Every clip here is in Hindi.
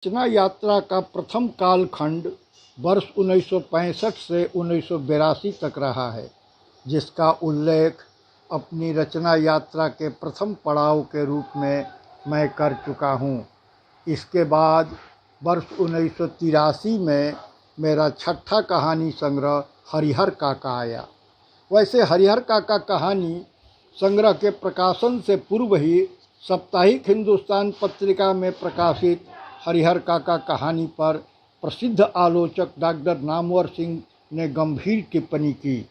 रचना यात्रा का प्रथम कालखंड वर्ष 1965 से 1982 तक रहा है, जिसका उल्लेख अपनी रचना यात्रा के प्रथम पड़ाव के रूप में मैं कर चुका हूँ। इसके बाद वर्ष 1983 में मेरा छठा कहानी संग्रह हरिहर काका आया। वैसे हरिहर काका कहानी संग्रह के प्रकाशन से पूर्व ही साप्ताहिक हिंदुस्तान पत्रिका में प्रकाशित हरिहर काका कहानी पर प्रसिद्ध आलोचक डॉक्टर नामवर सिंह ने गंभीर टिप्पणी की।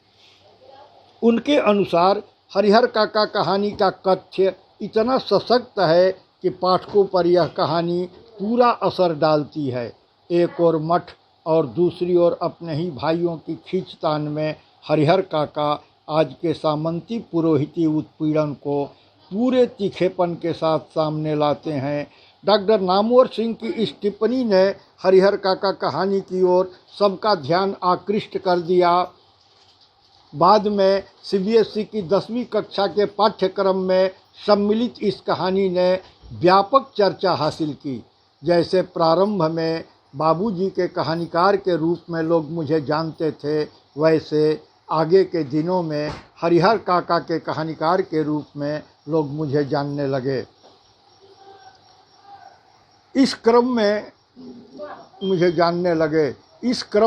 उनके अनुसार हरिहर काका कहानी का कथ्य इतना सशक्त है कि पाठकों पर यह कहानी पूरा असर डालती है। एक ओर मठ और दूसरी ओर अपने ही भाइयों की खींचतान में हरिहर काका आज के सामंती पुरोहिती उत्पीड़न को पूरे तीखेपन के साथ सामने लाते हैं। डॉक्टर नामवर सिंह की इस टिप्पणी ने हरिहर काका कहानी की ओर सबका ध्यान आकृष्ट कर दिया। बाद में सीबीएसई की 10वीं कक्षा के पाठ्यक्रम में सम्मिलित इस कहानी ने व्यापक चर्चा हासिल की। जैसे प्रारंभ में बाबूजी के कहानीकार के रूप में लोग मुझे जानते थे, वैसे आगे के दिनों में हरिहर काका के कहानीकार के रूप में लोग मुझे जानने लगे। इस क्रम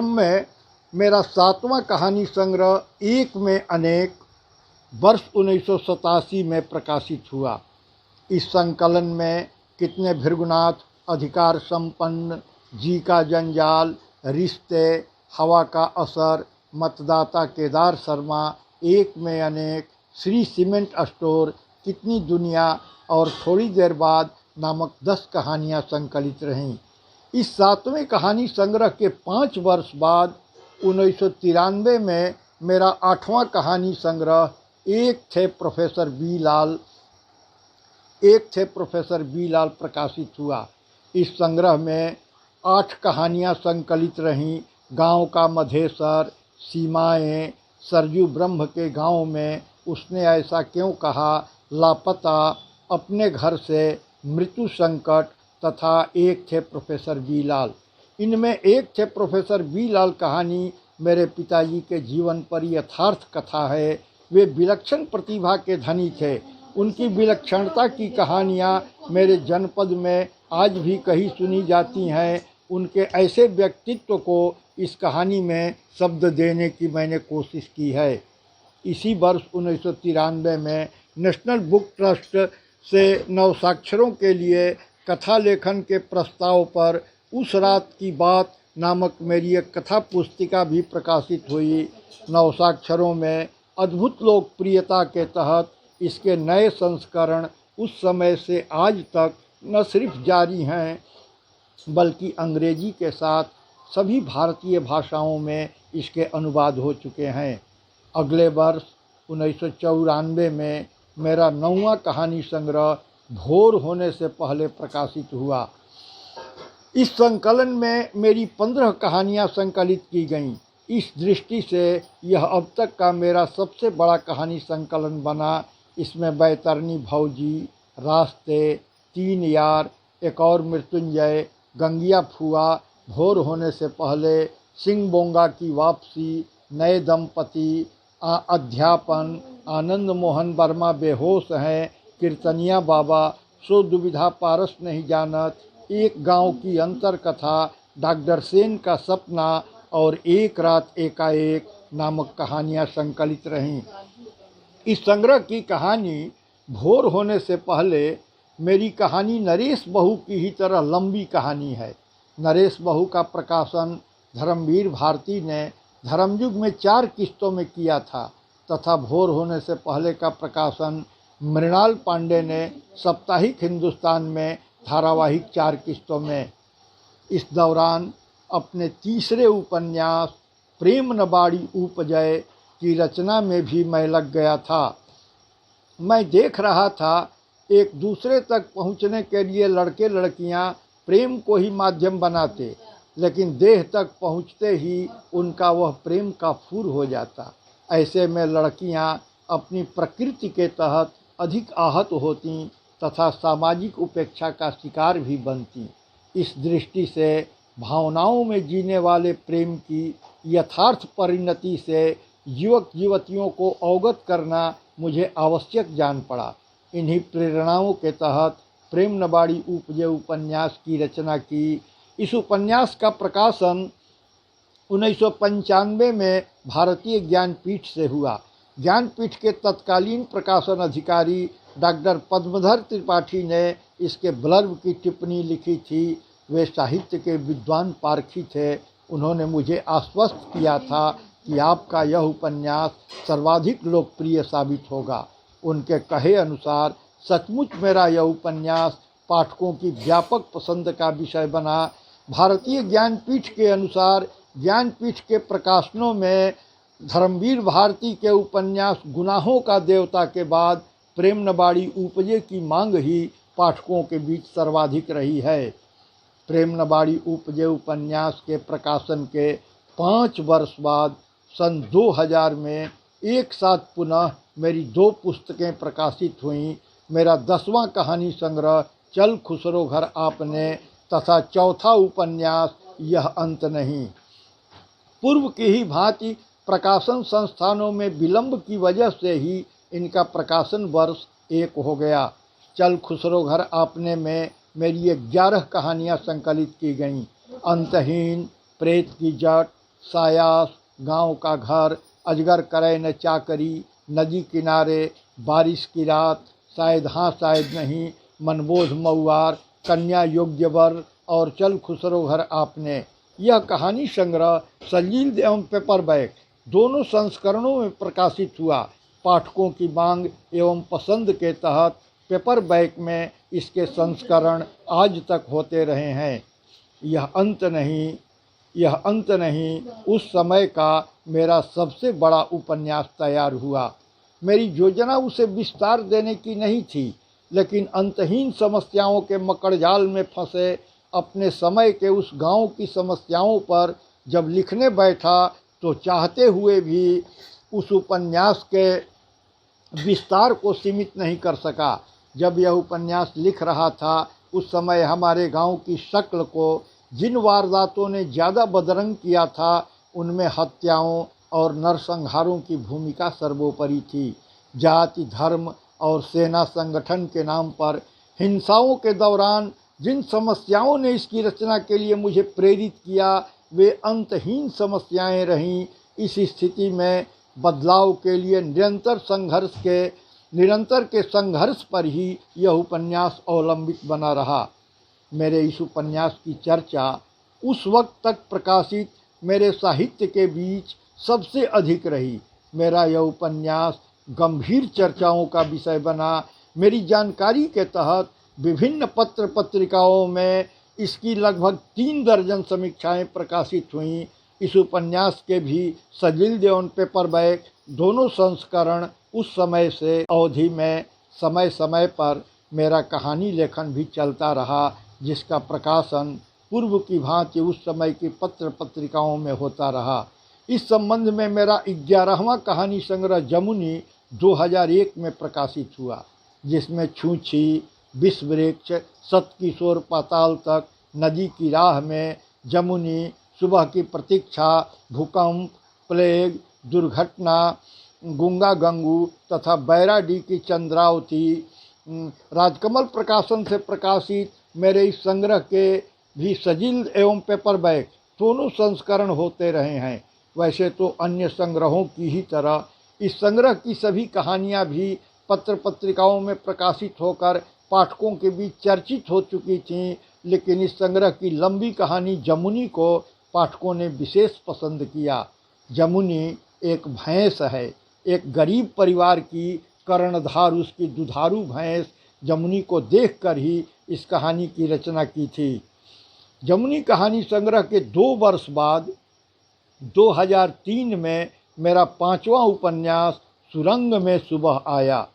में मेरा 7वां कहानी संग्रह एक में अनेक वर्ष 1987 में प्रकाशित हुआ। इस संकलन में कितने भृगुनाथ, अधिकार संपन्न, जी का जंजाल, रिश्ते, हवा का असर, मतदाता केदार शर्मा, एक में अनेक, श्री सीमेंट स्टोर, कितनी दुनिया और थोड़ी देर बाद नामक 10 कहानियाँ संकलित रहीं। इस 7वें कहानी संग्रह के 5 वर्ष बाद 1993 में मेरा 8वां कहानी संग्रह एक थे प्रोफेसर बी लाल प्रकाशित हुआ। इस संग्रह में 8 कहानियाँ संकलित रहीं। गांव का मधेसर, सीमाएं, सरजू ब्रह्म के गांव में, उसने ऐसा क्यों कहा, लापता, अपने घर से, मृत्यु संकट तथा एक थे प्रोफेसर बी लाल। इनमें एक थे प्रोफेसर बी लाल कहानी मेरे पिताजी के जीवन पर यथार्थ कथा है। वे विलक्षण प्रतिभा के धनी थे। उनकी विलक्षणता की कहानियाँ मेरे जनपद में आज भी कहीं सुनी जाती हैं। उनके ऐसे व्यक्तित्व को इस कहानी में शब्द देने की मैंने कोशिश की है। इसी वर्ष 1993 में नेशनल बुक ट्रस्ट से नवसाक्षरों के लिए कथा लेखन के प्रस्ताव पर उस रात की बात नामक मेरी एक कथा पुस्तिका भी प्रकाशित हुई। नवसाक्षरों में अद्भुत लोकप्रियता के तहत इसके नए संस्करण उस समय से आज तक न सिर्फ जारी हैं, बल्कि अंग्रेजी के साथ सभी भारतीय भाषाओं में इसके अनुवाद हो चुके हैं। अगले वर्ष 1994 में मेरा 9वां कहानी संग्रह भोर होने से पहले प्रकाशित हुआ। इस संकलन में मेरी 15 कहानियाँ संकलित की गईं। इस दृष्टि से यह अब तक का मेरा सबसे बड़ा कहानी संकलन बना। इसमें बैतरनी भौजी, रास्ते, 3 यार, एक और मृत्युंजय, गंगिया फुआ, भोर होने से पहले, सिंह बोंगा की वापसी, नए दंपति, अध्यापन, आनंद मोहन वर्मा बेहोश हैं, कीर्तनिया बाबा, सो दुविधा पारस नहीं जानत, एक गांव की अंतर कथा, डॉक्टर सेन का सपना और एक रात एकाएक नामक कहानियाँ संकलित रहीं। इस संग्रह की कहानी भोर होने से पहले मेरी कहानी नरेश बहू की ही तरह लंबी कहानी है। नरेश बहू का प्रकाशन धर्मवीर भारती ने धर्मयुग में 4 किस्तों में किया था तथा भोर होने से पहले का प्रकाशन मृणाल पांडे ने साप्ताहिक हिंदुस्तान में धारावाहिक 4 किस्तों में। इस दौरान अपने तीसरे उपन्यास प्रेम न बाड़ी उपजय की रचना में भी मैं लग गया था। मैं देख रहा था एक दूसरे तक पहुंचने के लिए लड़के लड़कियां प्रेम को ही माध्यम बनाते, लेकिन देह तक पहुंचते ही उनका वह प्रेम का फूर हो जाता। ऐसे में लड़कियां अपनी प्रकृति के तहत अधिक आहत होती तथा सामाजिक उपेक्षा का शिकार भी बनती। इस दृष्टि से भावनाओं में जीने वाले प्रेम की यथार्थ परिणति से युवक युवतियों को अवगत करना मुझे आवश्यक जान पड़ा। इन्हीं प्रेरणाओं के तहत प्रेम नबाड़ी उपजे उपन्यास की रचना की। इस उपन्यास का प्रकाशन 1995 में भारतीय ज्ञानपीठ से हुआ। ज्ञानपीठ के तत्कालीन प्रकाशन अधिकारी डॉक्टर पद्मधर त्रिपाठी ने इसके ब्लर्ब की टिप्पणी लिखी थी। वे साहित्य के विद्वान पारखी थे। उन्होंने मुझे आश्वस्त किया था कि आपका यह उपन्यास सर्वाधिक लोकप्रिय साबित होगा। उनके कहे अनुसार सचमुच मेरा यह उपन्यास पाठकों की व्यापक पसंद का विषय बना। भारतीय ज्ञानपीठ के अनुसार ज्ञानपीठ के प्रकाशनों में धर्मवीर भारती के उपन्यास गुनाहों का देवता के बाद प्रेम नबाड़ी उपजे की मांग ही पाठकों के बीच सर्वाधिक रही है। प्रेम नबाड़ी उपजे उपन्यास के प्रकाशन के 5 वर्ष बाद सन 2000 में एक साथ पुनः मेरी 2 पुस्तकें प्रकाशित हुईं। मेरा 10वां कहानी संग्रह चल खुसरो घर आपने तथा चौथा उपन्यास यह अंत नहीं। पूर्व की ही भांति प्रकाशन संस्थानों में विलंब की वजह से ही इनका प्रकाशन वर्ष एक हो गया। चल खुसरो घर आपने में मेरी 11 कहानियाँ संकलित की गईं। अंतहीन, प्रेत की जट, सायास, गांव का घर, अजगर करे न चाकरी, नदी किनारे, बारिश की रात, शायद हाँ शायद नहीं, मनबोध मऊआर, कन्या योग्य वर और चल खुसरो घर आपने। यह कहानी संग्रह सजील एवं पेपरबैक दोनों संस्करणों में प्रकाशित हुआ। पाठकों की मांग एवं पसंद के तहत पेपरबैक में इसके संस्करण आज तक होते रहे हैं। यह अंत नहीं उस समय का मेरा सबसे बड़ा उपन्यास तैयार हुआ। मेरी योजना उसे विस्तार देने की नहीं थी, लेकिन अंतहीन समस्याओं के मकड़जाल में फंसे अपने समय के उस गांव की समस्याओं पर जब लिखने बैठा तो चाहते हुए भी उस उपन्यास के विस्तार को सीमित नहीं कर सका। जब यह उपन्यास लिख रहा था उस समय हमारे गांव की शक्ल को जिन वारदातों ने ज़्यादा बदरंग किया था उनमें हत्याओं और नरसंहारों की भूमिका सर्वोपरि थी। जाति, धर्म और सेना संगठन के नाम पर हिंसाओं के दौरान जिन समस्याओं ने इसकी रचना के लिए मुझे प्रेरित किया वे अंतहीन समस्याएं रहीं। इस स्थिति में बदलाव के लिए निरंतर के संघर्ष पर ही यह उपन्यास अवलंबित बना रहा। मेरे इस उपन्यास की चर्चा उस वक्त तक प्रकाशित मेरे साहित्य के बीच सबसे अधिक रही। मेरा यह उपन्यास गंभीर चर्चाओं का विषय बना। मेरी जानकारी के तहत विभिन्न पत्र पत्रिकाओं में इसकी लगभग 3 दर्जन समीक्षाएं प्रकाशित हुईं। इस उपन्यास के भी सजील एवं पेपरबैक दोनों संस्करण उस समय से अवधि में समय समय पर मेरा कहानी लेखन भी चलता रहा, जिसका प्रकाशन पूर्व की भांति उस समय की पत्र पत्रिकाओं में होता रहा। इस संबंध में मेरा 11वां कहानी संग्रह जमुनी 2001 में प्रकाशित हुआ, जिसमें छूछी, विषवृक्ष, सतकिशोर पाताल तक, नदी की राह में, जमुनी, सुबह की प्रतीक्षा, भूकंप, प्लेग, दुर्घटना, गुंगा गंगू तथा बैराडी की चंद्रावती। राजकमल प्रकाशन से प्रकाशित मेरे इस संग्रह के भी सजील एवं पेपरबैक दोनों संस्करण होते रहे हैं। वैसे तो अन्य संग्रहों की ही तरह इस संग्रह की सभी कहानियाँ भी पत्र पत्रिकाओं में प्रकाशित होकर पाठकों के बीच चर्चित हो चुकी थीं, लेकिन इस संग्रह की लंबी कहानी जमुनी को पाठकों ने विशेष पसंद किया। जमुनी एक भैंस है। एक गरीब परिवार की कर्णधार उसकी दुधारू भैंस जमुनी को देखकर ही इस कहानी की रचना की थी। जमुनी कहानी संग्रह के 2 वर्ष बाद 2003 में मेरा 5वां उपन्यास सुरंग में सुबह आया।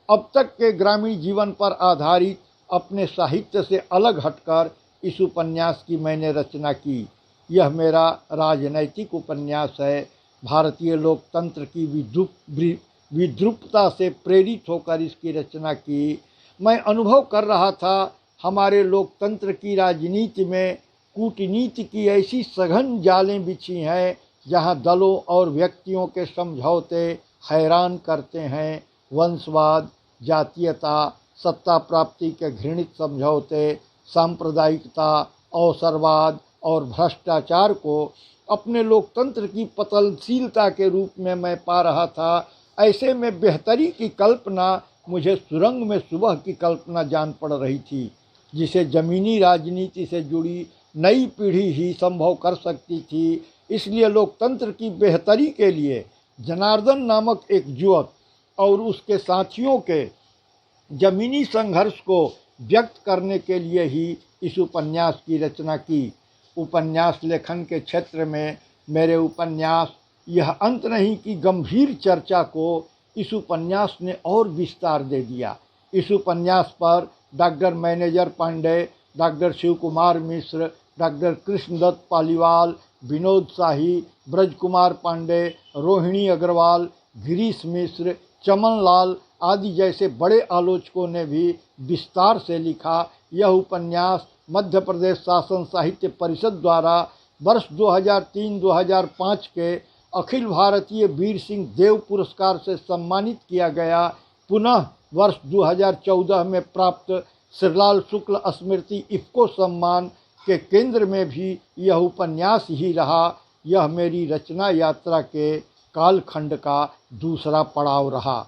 अब तक के ग्रामीण जीवन पर आधारित अपने साहित्य से अलग हटकर इस उपन्यास की मैंने रचना की। यह मेरा राजनैतिक उपन्यास है। भारतीय लोकतंत्र की विद्रूपता से प्रेरित होकर इसकी रचना की। मैं अनुभव कर रहा था हमारे लोकतंत्र की राजनीति में कूटनीति की ऐसी सघन जालें बिछी हैं जहां दलों और व्यक्तियों के समझौते हैरान करते हैं। वंशवाद, जातीयता, सत्ता प्राप्ति के घृणित समझौते, सांप्रदायिकता, अवसरवाद और भ्रष्टाचार को अपने लोकतंत्र की पतनशीलता के रूप में मैं पा रहा था। ऐसे में बेहतरी की कल्पना मुझे सुरंग में सुबह की कल्पना जान पड़ रही थी, जिसे जमीनी राजनीति से जुड़ी नई पीढ़ी ही संभव कर सकती थी। इसलिए लोकतंत्र की बेहतरी के लिए जनार्दन नामक एक युवक और उसके साथियों के जमीनी संघर्ष को व्यक्त करने के लिए ही इस उपन्यास की रचना की। उपन्यास लेखन के क्षेत्र में मेरे उपन्यास यह अंत नहीं कि गंभीर चर्चा को इस उपन्यास ने और विस्तार दे दिया। इस उपन्यास पर doctor Manager Pandey, doctor Shiv Kumar Mishra, doctor Krishnadutt Paliwal, Vinod Shahi, Braj Kumar Pandey, Rohini Agrawal, Girish Mishra, Chaman Lal आदि जैसे बड़े आलोचकों ने भी विस्तार से लिखा। यह उपन्यास मध्य प्रदेश शासन साहित्य परिषद द्वारा वर्ष 2003-2005 के अखिल भारतीय वीर सिंह देव पुरस्कार से सम्मानित किया गया। पुनः वर्ष 2014 में प्राप्त श्रीलाल शुक्ल स्मृति इफ्को सम्मान के केंद्र में भी यह उपन्यास ही रहा। यह मेरी रचना यात्रा के कालखंड का दूसरा पड़ाव रहा।